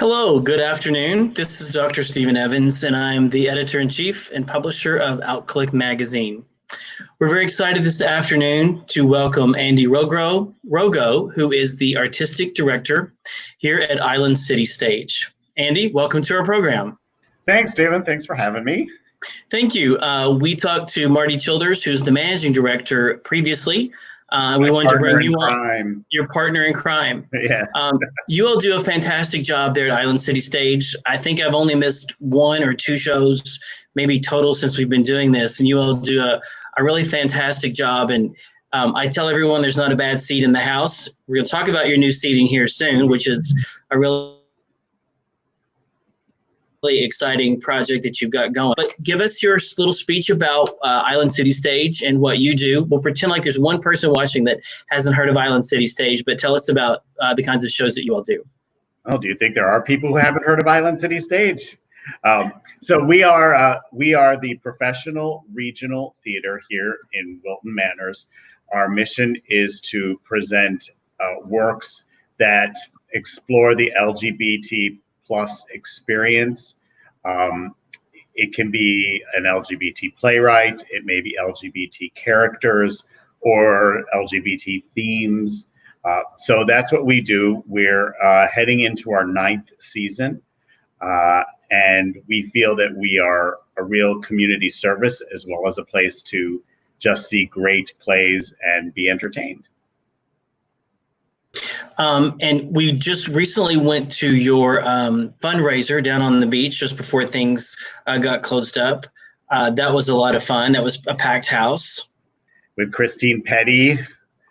Hello, good afternoon. This is Dr. Stephen Evans, and I'm the editor-in-chief and publisher of Outclick magazine. We're very excited this afternoon to welcome Andy Rogow, who is the artistic director here at Island City Stage. Andy, welcome to our program. Thanks, Stephen. Thanks for having me. Thank you. We talked to Marty Childers, who's the managing director previously. We wanted to bring you on, your partner in crime. Yeah. You all do a fantastic job there at Island City Stage. I think I've only missed one or two shows, maybe total, since we've been doing this. And you all do a really fantastic job. And I tell everyone there's not a bad seat in the house. We're going to talk about your new seating here soon, which is a really exciting project that you've got going. But give us your little speech about Island City Stage and what you do. We'll pretend like there's one person watching that hasn't heard of Island City Stage, but tell us about the kinds of shows that you all do. Oh, do you think there are people who haven't heard of Island City Stage? So we are the professional regional theater here in Wilton Manors. Our mission is to present works that explore the LGBT plus experience. It can be an LGBT playwright, it may be LGBT characters or LGBT themes. So that's what we do. We're heading into our 9th season, and we feel that we are a real community service as well as a place to just see great plays and be entertained. And we just recently went to your fundraiser down on the beach just before things got closed up. That was a lot of fun. That was a packed house. With Christine Petty.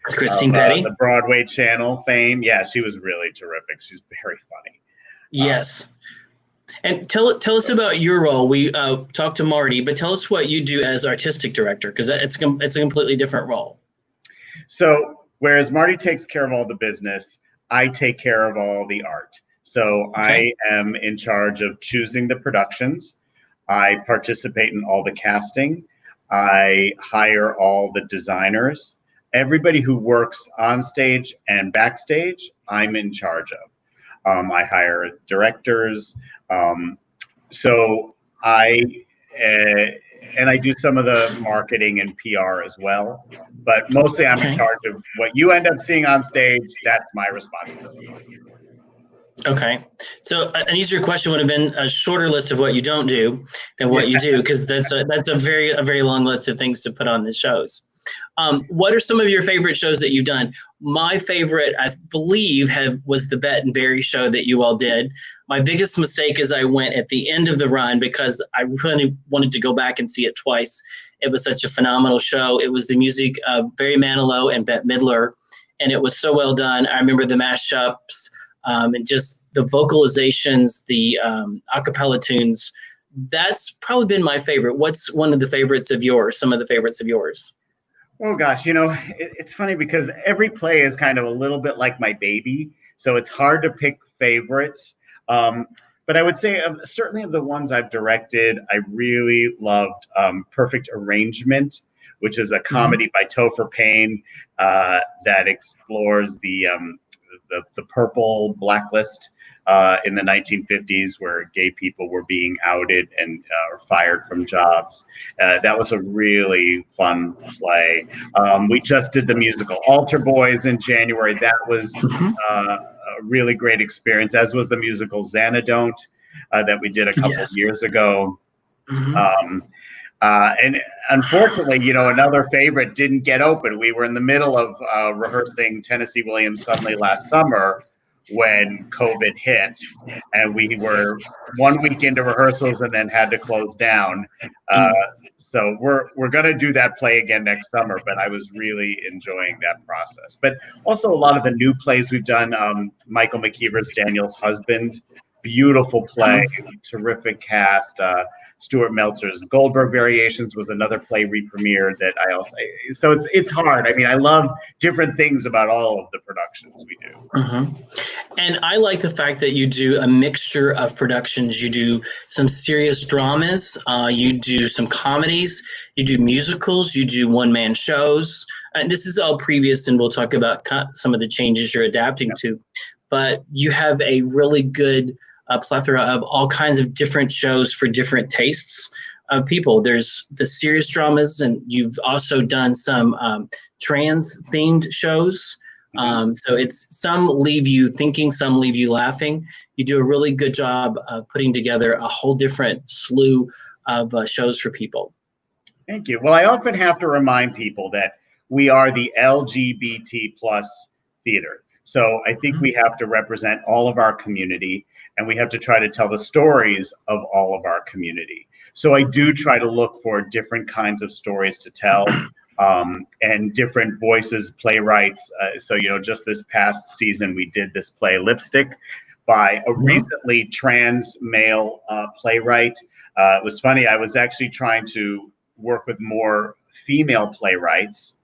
The Broadway Channel fame. Yeah, she was really terrific. She's very funny. Yes. And tell us about your role. We talked to Marty, but tell us what you do as artistic director, because it's a completely different role. So whereas Marty takes care of all the business, I take care of all the art. So okay. I am in charge of choosing the productions. I participate in all the casting. I hire all the designers. Everybody who works on stage and backstage, I'm in charge of. I hire directors. And I do some of the marketing and PR as well. But mostly I'm in charge of what you end up seeing on stage. That's my responsibility. Okay. So an easier question would have been a shorter list of what you don't do than what you do, because that's a very long list of things to put on the shows. What are some of your favorite shows that you've done? My favorite, I believe, was the Bet and Barry show that you all did. My biggest mistake is I went at the end of the run because I really wanted to go back and see it twice. It was such a phenomenal show. It was the music of Barry Manilow and Bette Midler, and it was so well done. I remember the mashups and just the vocalizations, the a cappella tunes. That's probably been my favorite. What's one of the favorites of yours, some of the favorites of yours? Oh, gosh, it's funny because every play is kind of a little bit like my baby, so it's hard to pick favorites. But I would say certainly of the ones I've directed, I really loved Perfect Arrangement, which is a comedy by Topher Payne that explores the purple blacklist in the 1950s, where gay people were being outed and fired from jobs. That was a really fun play. We just did the musical Altar Boys in January. That was a really great experience, as was the musical Xanadont that we did a couple of years ago. And unfortunately, another favorite didn't get open. We were in the middle of rehearsing Tennessee Williams Suddenly last summer when COVID hit, and we were 1 week into rehearsals and then had to close down. So we're going to do that play again next summer, but I was really enjoying that process. But also a lot of the new plays we've done, Michael McKeever's Daniel's Husband, beautiful play, terrific cast. Stuart Meltzer's Goldberg Variations was another play re-premiered that I also. So it's hard. I mean, I love different things about all of the productions we do. And I like the fact that you do a mixture of productions. You do some serious dramas, you do some comedies, you do musicals, you do one-man shows. And this is all previous, and we'll talk about some of the changes you're adapting to. But you have a really good a plethora of all kinds of different shows for different tastes of people. There's the serious dramas, and you've also done some trans-themed shows. So it's some leave you thinking, some leave you laughing. You do a really good job of putting together a whole different slew of shows for people. Thank you. Well, I often have to remind people that we are the LGBT plus theater. So I think we have to represent all of our community, and we have to try to tell the stories of all of our community. So I do try to look for different kinds of stories to tell, and different voices, playwrights. So, just this past season, we did this play, Lipstick, by a recently trans male playwright. It was funny. I was actually trying to work with more female playwrights.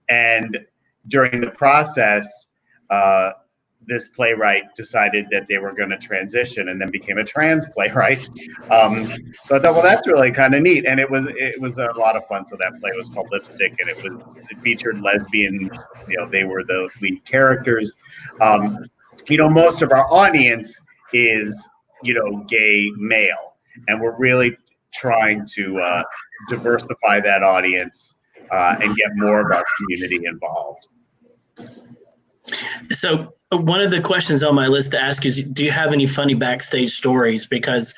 And during the process, this playwright decided that they were going to transition and then became a trans playwright. So I thought, well, that's really kind of neat. And it was a lot of fun. So that play was called Lipstick, and it featured lesbians. They were the lead characters. Most of our audience is, gay male, and we're really trying to diversify that audience and get more of our community involved. So one of the questions on my list to ask is, do you have any funny backstage stories? Because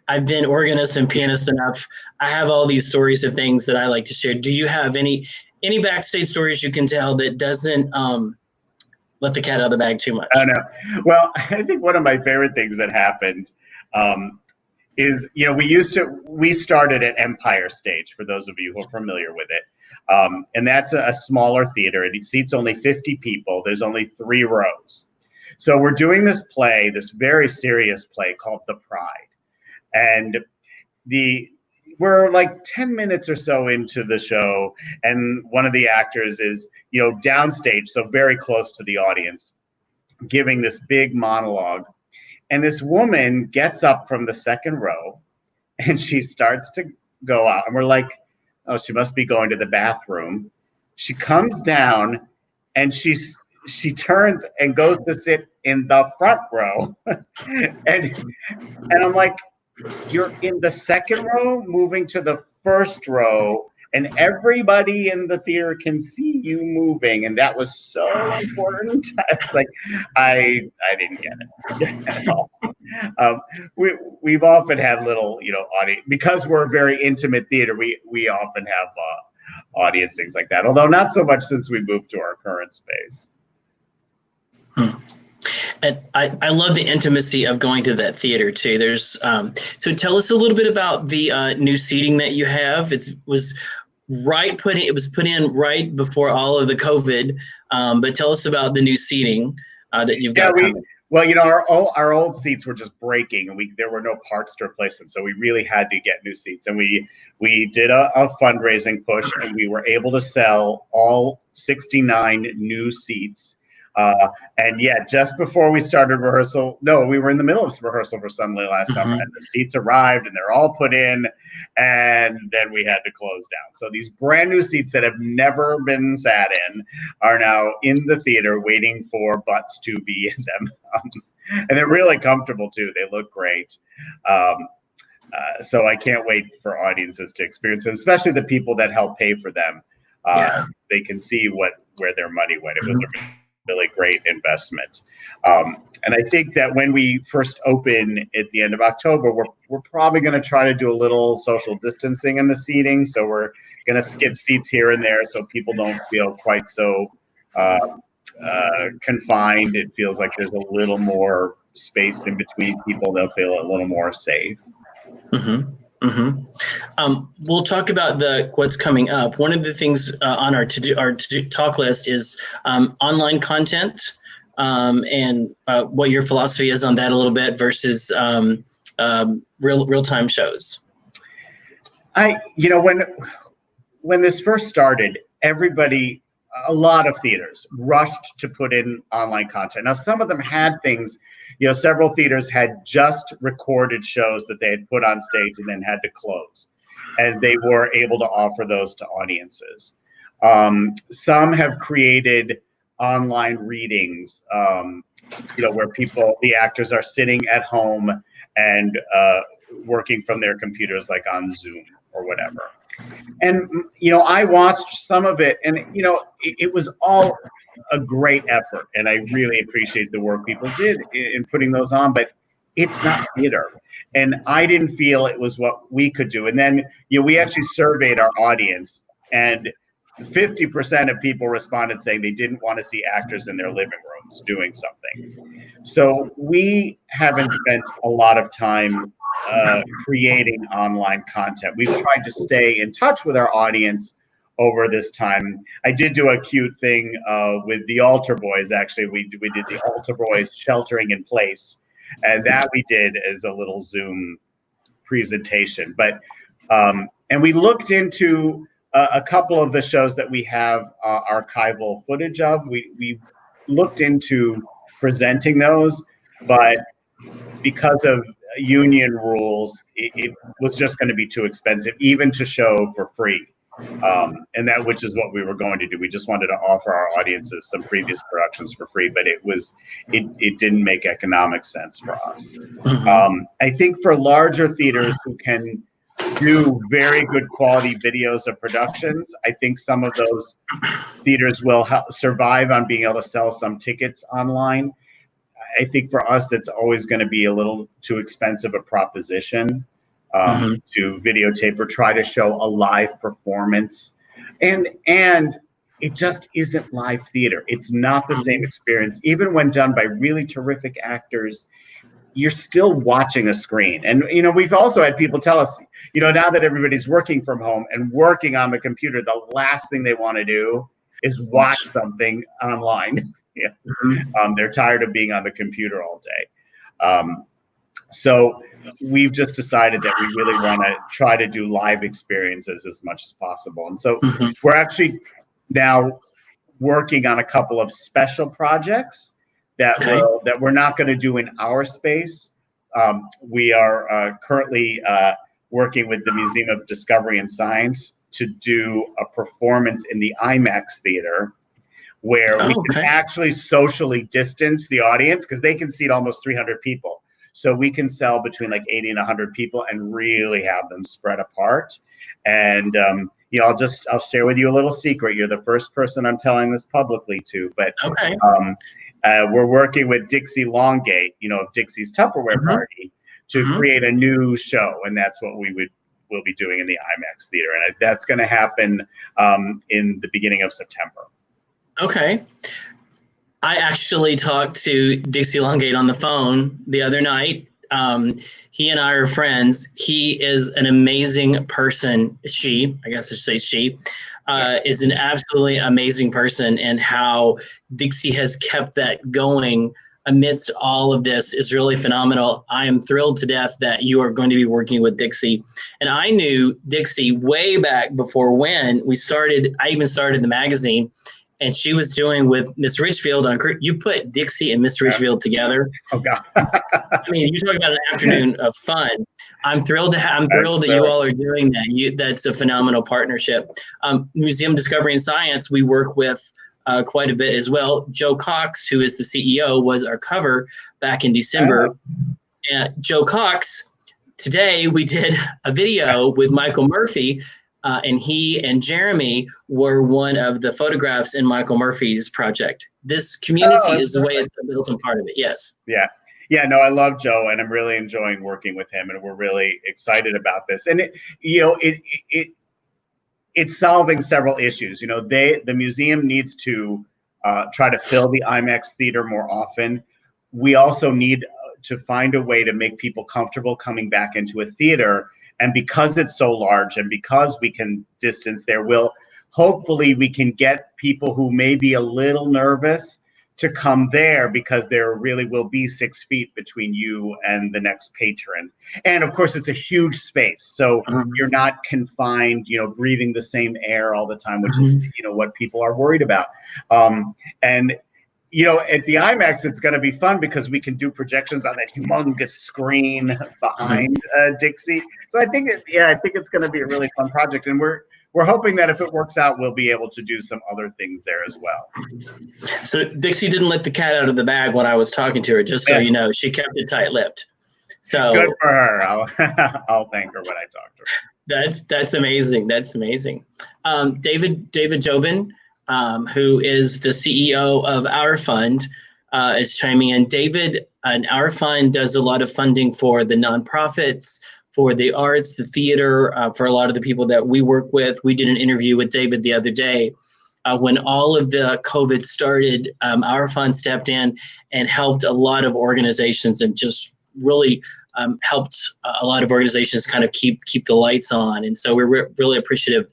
I've been organist and pianist enough. I have all these stories of things that I like to share. Do you have any backstage stories you can tell that doesn't let the cat out of the bag too much? Oh, no. Well, I think one of my favorite things that happened is, we started at Empire Stage, for those of you who are familiar with it. And that's a smaller theater. It seats only 50 people. There's only 3 rows. So we're doing this play, this very serious play called The Pride. And we're like 10 minutes or so into the show, and one of the actors is, downstage, so very close to the audience, giving this big monologue. And this woman gets up from the second row, and she starts to go out. And we're like, oh, she must be going to the bathroom. She comes down, and she turns and goes to sit in the front row. and I'm like, you're in the second row, moving to the first row, and everybody in the theater can see you moving, and that was so important. It's like, I didn't get it at all. We've often had little, audience, because we're a very intimate theater. We often have audience things like that, although not so much since we moved to our current space. And I love the intimacy of going to that theater too. There's so tell us a little bit about the new seating that you have. It was put in right before all of the COVID, but tell us about the new seating that you've got coming. Well, our old seats were just breaking, and there were no parts to replace them, so we really had to get new seats. And we did a fundraising push, and we were able to sell all 69 new seats. And yeah, just before we started rehearsal, we were in the middle of rehearsal for Sunday last summer, and the seats arrived, and they're all put in, and then we had to close down. So these brand new seats that have never been sat in are now in the theater waiting for butts to be in them. And they're really comfortable too. They look great. So I can't wait for audiences to experience it, especially the people that help pay for them. They can see where their money went. It was a really great investment. And I think that when we first open at the end of October, we're probably going to try to do a little social distancing in the seating. So we're going to skip seats here and there so people don't feel quite so confined. It feels like there's a little more space in between people. They'll feel a little more safe. We'll talk about what's coming up. One of the things on our to talk list is online content, and what your philosophy is on that a little bit versus real time shows. When this first started, a lot of theaters rushed to put in online content. Now, some of them had things, several theaters had just recorded shows that they had put on stage and then had to close, and they were able to offer those to audiences. Some have created online readings, where the actors are sitting at home and working from their computers, like on Zoom or whatever. And, I watched some of it, and, it was all a great effort. And I really appreciate the work people did in putting those on, but it's not theater. And I didn't feel it was what we could do. And then, we actually surveyed our audience, and 50% of people responded saying they didn't want to see actors in their living rooms doing something. So we haven't spent a lot of time creating online content. We've tried to stay in touch with our audience over this time. I did do a cute thing with the Altar Boys. Actually, we did the Altar Boys sheltering in place, and that we did as a little Zoom presentation. But and we looked into a couple of the shows that we have archival footage of. We looked into presenting those, but because of union rules, it was just going to be too expensive, even to show for free. And that, which is what we were going to do. We just wanted to offer our audiences some previous productions for free, but it didn't make economic sense for us. I think for larger theaters who can do very good quality videos of productions, I think some of those theaters will survive on being able to sell some tickets online. I think for us, that's always going to be a little too expensive a proposition to videotape or try to show a live performance. And it just isn't live theater. It's not the same experience. Even when done by really terrific actors, you're still watching a screen. And, we've also had people tell us, now that everybody's working from home and working on the computer, the last thing they want to do is watch something online. They're tired of being on the computer all day. So we've just decided that we really want to try to do live experiences as much as possible. And so we're actually now working on a couple of special projects that we're not going to do in our space. We are currently working with the Museum of Discovery and Science to do a performance in the IMAX theater, where we can actually socially distance the audience, because they can seat almost 300 people. So we can sell between like 80 and 100 people and really have them spread apart. And I'll share with you a little secret. You're the first person I'm telling this publicly to, but we're working with Dixie Longate, of Dixie's Tupperware Party, to create a new show, and that's what we'll be doing in the IMAX theater, and that's going to happen in the beginning of September. Okay. I actually talked to Dixie Longate on the phone the other night. He and I are friends. He is an amazing person. I guess I should say she, is an absolutely amazing person, and how Dixie has kept that going amidst all of this is really phenomenal. I am thrilled to death that you are going to be working with Dixie. And I knew Dixie way back before when we started. I even started the magazine. And she was doing with Miss Richfield on. You put Dixie and Miss Richfield together. Oh God! I mean, you're talking about an afternoon of fun. I'm thrilled that you all are doing that. That's a phenomenal partnership. Museum Discovery and Science, we work with quite a bit as well. Joe Cox, who is the CEO, was our cover back in December. And Joe Cox, today we did a video with Michael Murphy. And he and Jeremy were one of the photographs in Michael Murphy's project. This community is the way it's built and part of it. Yes. Yeah. No, I love Joe, and I'm really enjoying working with him, and we're really excited about this. And it's solving several issues. The museum needs to try to fill the IMAX theater more often. We also need to find a way to make people comfortable coming back into a theater. And because it's so large, and because we can distance there, hopefully we can get people who may be a little nervous to come there, because there really will be 6 feet between you and the next patron. And of course, it's a huge space, so you're not confined, breathing the same air all the time, which is what people are worried about. And you know, at the IMAX, it's going to be fun because we can do projections on that humongous screen behind Dixie. So I think, I think it's going to be a really fun project, and we're hoping that if it works out, we'll be able to do some other things there as well. So Dixie didn't let the cat out of the bag when I was talking to her. Just so you know, she kept it tight-lipped. So good for her. I'll thank her when I talk to her. That's amazing. That's amazing. David Jobin, who is the CEO of Our Fund, is chiming in. David and Our Fund does a lot of funding for the nonprofits, for the arts, the theater, for a lot of the people that we work with. We did an interview with David the other day. When all of the COVID started, Our Fund stepped in and helped a lot of organizations, and just really helped a lot of organizations kind of keep the lights on. And so we're really appreciative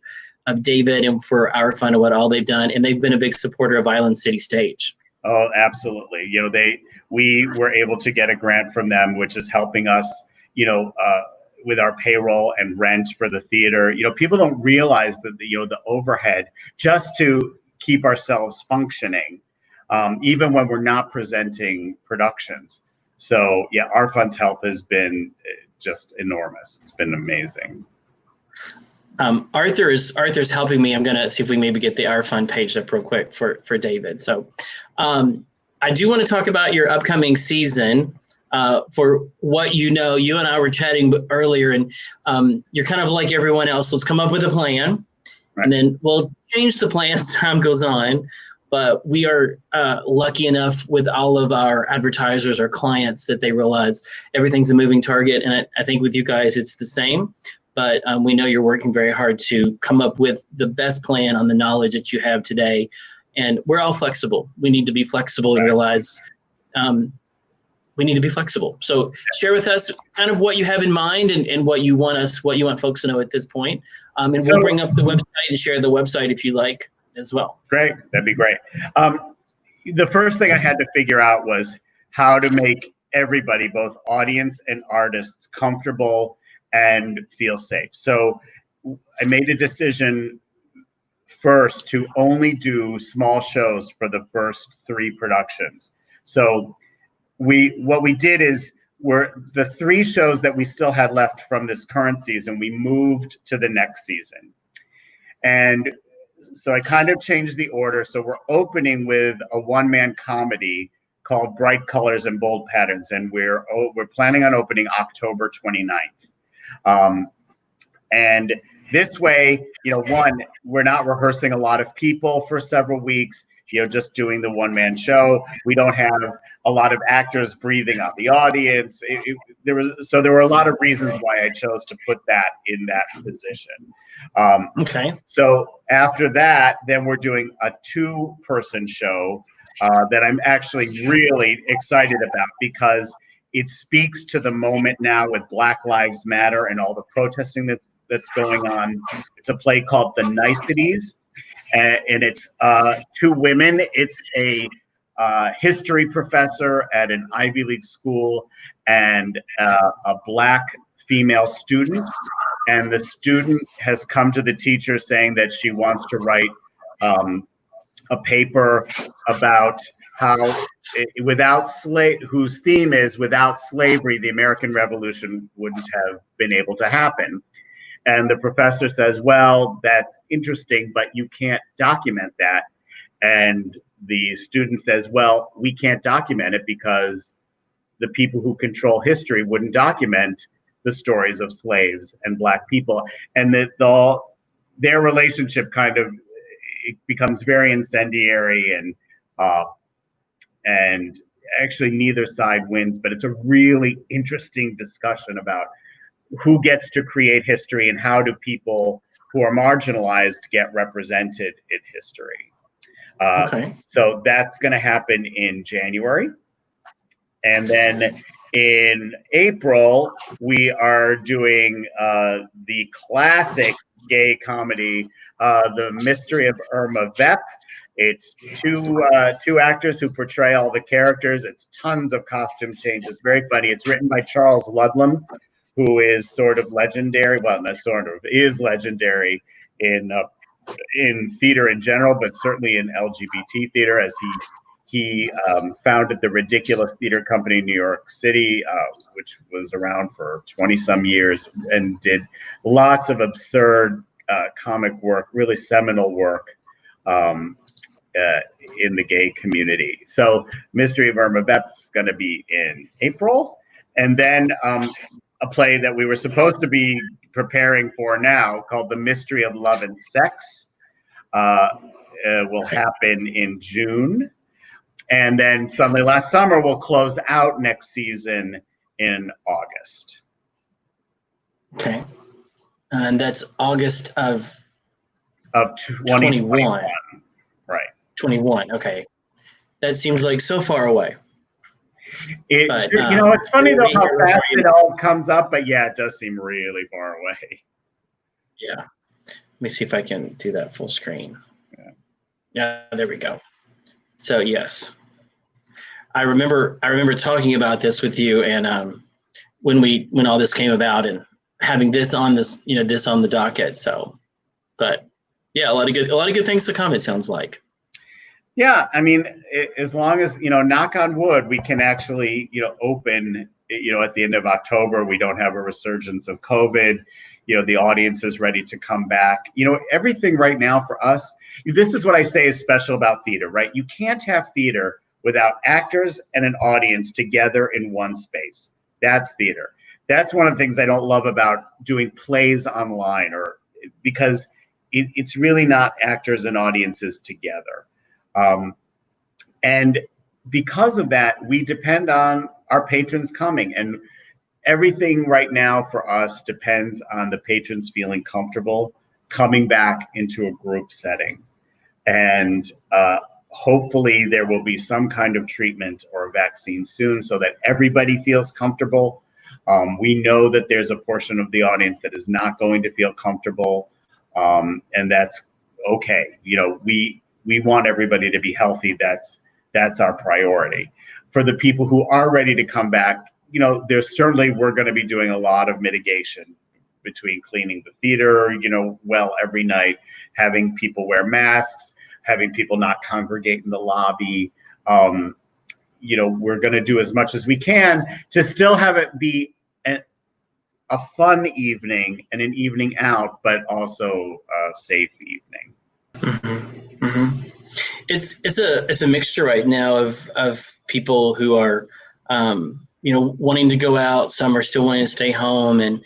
of David and for Our Fund and what all they've done. And they've been a big supporter of Island City Stage. Oh, absolutely. You know, we were able to get a grant from them, which is helping us, you know, with our payroll and rent for the theater. You know, people don't realize that the overhead just to keep ourselves functioning, even when we're not presenting productions. So yeah, Our Fund's help has been just enormous. It's been amazing. Arthur's helping me. I'm gonna see if we maybe get the Our Fund page up real quick for David. So I do want to talk about your upcoming season. For what you know, you and I were chatting earlier, and you're kind of like everyone else. Let's come up with a plan, right, and then we'll change the plan as time goes on. But we are lucky enough with all of our advertisers, our clients, that they realize everything's a moving target. And I think with you guys, it's the same. But we know you're working very hard to come up with the best plan on the knowledge that you have today. And we're all flexible. We need to be flexible and realize we need to be flexible. So share with us kind of what you have in mind and what you want folks to know at this point. And we'll bring up the website and share the website if you like as well. Great. That'd be great. The first thing I had to figure out was how to make everybody, both audience and artists, comfortable and feel safe. So I made a decision first to only do small shows for the first 3 productions. So what we did is the 3 shows that we still had left from this current season, we moved to the next season. And so I kind of changed the order. So we're opening with a one-man comedy called Bright Colors and Bold Patterns, and we're planning on opening October 29th. And this way, you know, one, we're not rehearsing a lot of people for several weeks, you know, just doing the one-man show. We don't have a lot of actors breathing on the audience. There were a lot of reasons why I chose to put that in that position. Okay. So after that, then we're doing a 2-person show that I'm actually really excited about because it speaks to the moment now with Black Lives Matter and all the protesting that's going on. It's a play called The Niceties, and it's 2 women. It's a history professor at an Ivy League school and a Black female student. And the student has come to the teacher saying that she wants to write a paper about how whose theme is without slavery, the American Revolution wouldn't have been able to happen. And the professor says, well, that's interesting, but you can't document that. And the student says, well, we can't document it because the people who control history wouldn't document the stories of slaves and Black people. And their relationship kind of, it becomes very incendiary, and actually neither side wins, but it's a really interesting discussion about who gets to create history and how do people who are marginalized get represented in history. Okay. So that's going to happen in January. And then in April, we are doing the classic gay comedy, The Mystery of Irma Vep. It's two actors who portray all the characters. It's tons of costume changes. Very funny. It's written by Charles Ludlam, who is sort of legendary. Well, not sort of, is legendary in theater in general, but certainly in LGBT theater, as He founded the Ridiculous Theater Company in New York City, which was around for 20 some years, and did lots of absurd comic work, really seminal work in the gay community. So Mystery of Irma Vep is going to be in April. And then a play that we were supposed to be preparing for now called The Mystery of Love and Sex will happen in June. And then suddenly last summer will close out next season in August. Okay. And that's August of 2021. Right. 21. Okay. That seems like so far away. But, it's funny though how fast it all comes up, but yeah, it does seem really far away. Yeah. Let me see if I can do that full screen. Yeah, there we go. So yes. I remember talking about this with you, and when all this came about, and having this on the docket. So, but yeah, a lot of good things to come. It sounds like. Yeah, I mean, as long as knock on wood, we can actually open at the end of October. We don't have a resurgence of COVID. The audience is ready to come back. Everything right now for us. This is what I say is special about theater, right? You can't have theater without actors and an audience together in one space. That's theater. That's one of the things I don't love about doing plays online, because it's really not actors and audiences together. And because of that, we depend on our patrons coming, and everything right now for us depends on the patrons feeling comfortable coming back into a group setting. And hopefully there will be some kind of treatment or a vaccine soon so that everybody feels comfortable. We know that there's a portion of the audience that is not going to feel comfortable, and that's okay. We want everybody to be healthy. That's our priority. For the people who are ready to come back, we're going to be doing a lot of mitigation between cleaning the theater, well every night, having people wear masks, having people not congregate in the lobby. We're going to do as much as we can to still have it be a fun evening and an evening out, but also a safe evening. Mm-hmm. Mm-hmm. It's a mixture right now of people who are wanting to go out. Some are still wanting to stay home, and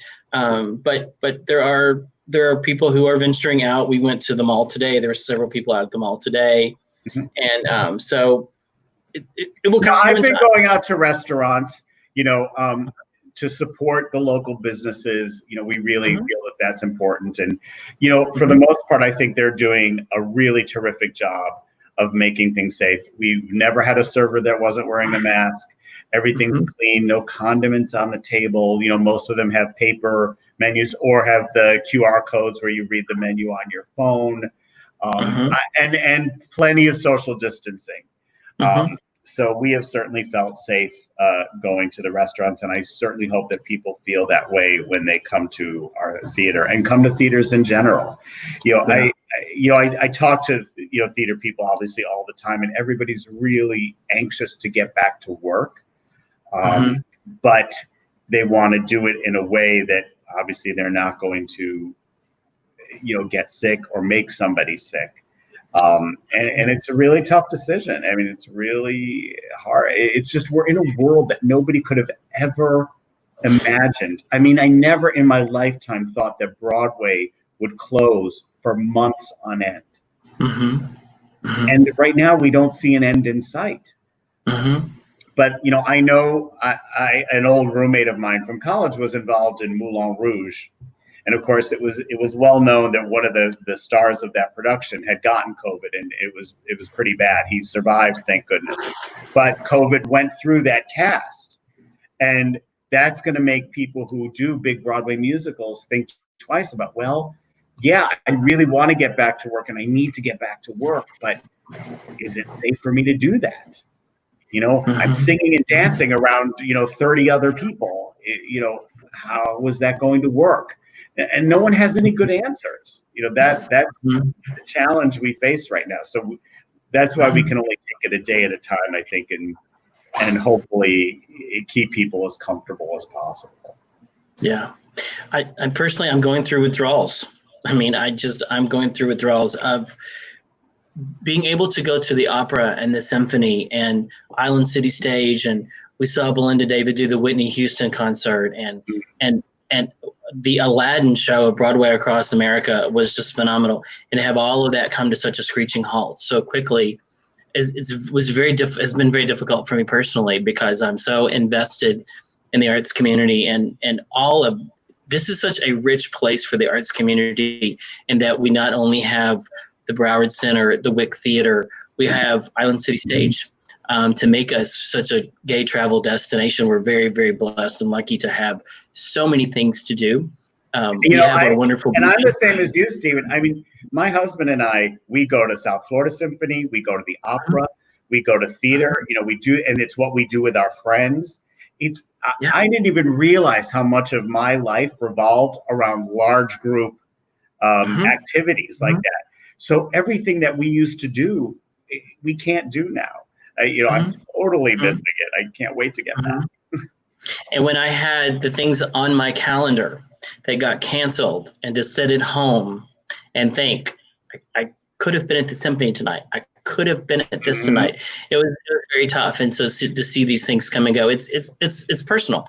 but there are people who are venturing out. We went to the mall today. There were several people out at the mall today, mm-hmm. And so it will come. I've been going out to restaurants, to support the local businesses. We really mm-hmm. feel that that's important, and for mm-hmm. the most part, I think they're doing a really terrific job of making things safe. We've never had a server that wasn't wearing a mask. Everything's mm-hmm. clean, no condiments on the table. Most of them have paper menus or have the QR codes where you read the menu on your phone, mm-hmm. and plenty of social distancing. Mm-hmm. So we have certainly felt safe going to the restaurants, and I certainly hope that people feel that way when they come to our theater and come to theaters in general. Yeah. I talk to theater people obviously all the time, and everybody's really anxious to get back to work, mm-hmm. but they want to do it in a way that obviously they're not going to get sick or make somebody sick. And it's a really tough decision. I mean, it's really hard. It's just, we're in a world that nobody could have ever imagined. I mean, I never in my lifetime thought that Broadway would close for months on end. Mm-hmm. Mm-hmm. And right now we don't see an end in sight. Mm-hmm. But, I know an old roommate of mine from college was involved in Moulin Rouge. And of course, it was well known that one of the stars of that production had gotten COVID, and it was pretty bad. He survived, thank goodness. But COVID went through that cast, and that's going to make people who do big Broadway musicals think twice about, well, yeah, I really want to get back to work, and I need to get back to work, but is it safe for me to do that? Mm-hmm. I'm singing and dancing around 30 other people. How was that going to work? And no one has any good answers. That's the challenge we face right now. So that's why we can only take it a day at a time, I think, and hopefully keep people as comfortable as possible. Yeah. I personally, I'm going through withdrawals. I mean, I'm going through withdrawals of being able to go to the opera and the symphony and Island City Stage, and we saw Belinda David do the Whitney Houston concert, and the Aladdin show of Broadway Across America was just phenomenal. And to have all of that come to such a screeching halt so quickly has been very difficult for me personally, because I'm so invested in the arts community, and all of this is such a rich place for the arts community, in that we not only have the Broward Center, the Wick Theater, we have Island City Stage. To make us such a gay travel destination, we're very, very blessed and lucky to have so many things to do. We have our wonderful. And I'm the same as you, Stephen. I mean, my husband and I, we go to South Florida Symphony, we go to the opera, we go to theater. We do, and it's what we do with our friends. I didn't even realize how much of my life revolved around large group activities like that. So everything that we used to do, we can't do now. I'm totally missing it. I can't wait to get back. And when I had the things on my calendar that got canceled, and to sit at home and think, I could have been at the symphony tonight. I could have been at this tonight. It was very tough. And so to see these things come and go, it's personal.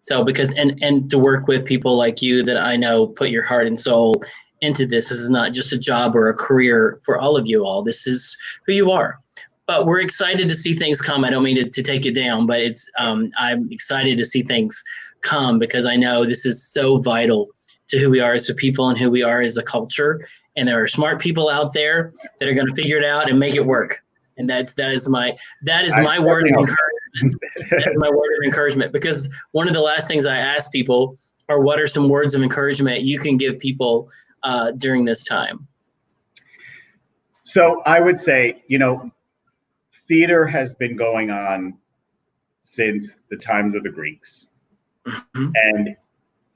So and to work with people like you that I know put your heart and soul into this. This is not just a job or a career for all of you all. This is who you are. But we're excited to see things come. I don't mean to take it down, but I'm excited to see things come, because I know this is so vital to who we are as a people and who we are as a culture. And there are smart people out there that are going to figure it out and make it work. And that is my word of encouragement. That is my word of encouragement, because one of the last things I ask people are, what are some words of encouragement you can give people during this time? So I would say, theater has been going on since the times of the Greeks. And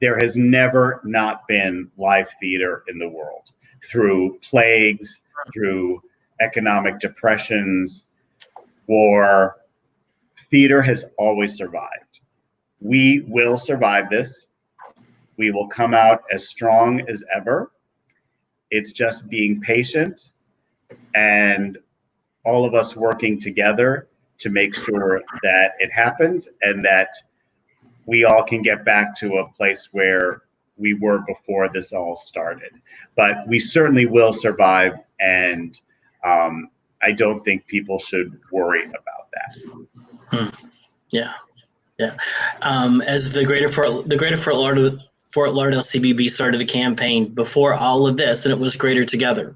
there has never not been live theater in the world. Through plagues, through economic depressions, war, theater has always survived. We will survive this. We will come out as strong as ever. It's just being patient and all of us working together to make sure that it happens, and that we all can get back to a place where we were before this all started. But we certainly will survive, and I don't think people should worry about that. Yeah. As the Greater Fort Lauderdale CBB started a campaign before all of this, and it was Greater Together.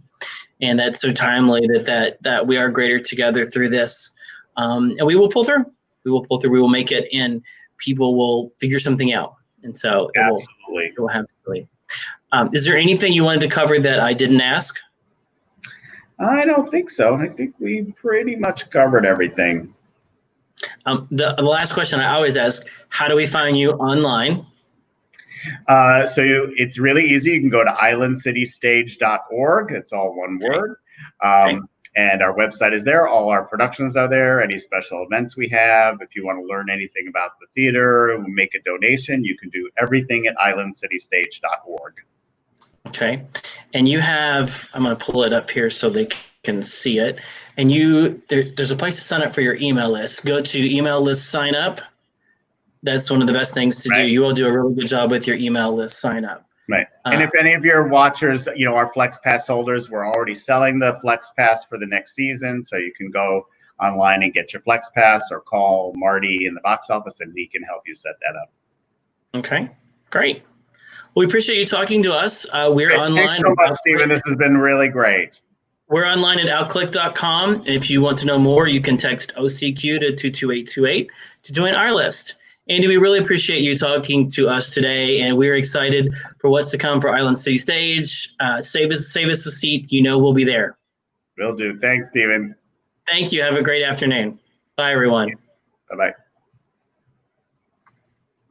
And that's so timely that we are greater together through this. And we will pull through. We will make it, and people will figure something out. And so it will happen. Is there anything you wanted to cover that I didn't ask? I don't think so. I think we pretty much covered everything. The last question I always ask, how do we find you online? It's really easy. You can go to islandcitystage.org. It's all one word. And our website is there. All our productions are there. Any special events we have. If you want to learn anything about the theater, make a donation, you can do everything at islandcitystage.org. Okay. And you have, I'm going to pull it up here so they can see it. And there's a place to sign up for your email list. Go to email list sign up. That's one of the best things to do. You will do a really good job with your email list sign up. Right. And if any of your watchers, our Flex Pass holders, we're already selling the Flex Pass for the next season. So you can go online and get your Flex Pass, or call Marty in the box office and he can help you set that up. Okay, great. Well, we appreciate you talking to us. We're online. Thanks so much, Stephen. This has been really great. We're online at outclick.com. And if you want to know more, you can text OCQ to 22828 to join our list. Andy, we really appreciate you talking to us today, and we're excited for what's to come for Island City Stage. Save us a seat. We'll be there. Will do. Thanks, Stephen. Thank you. Have a great afternoon. Bye, everyone. Bye-bye.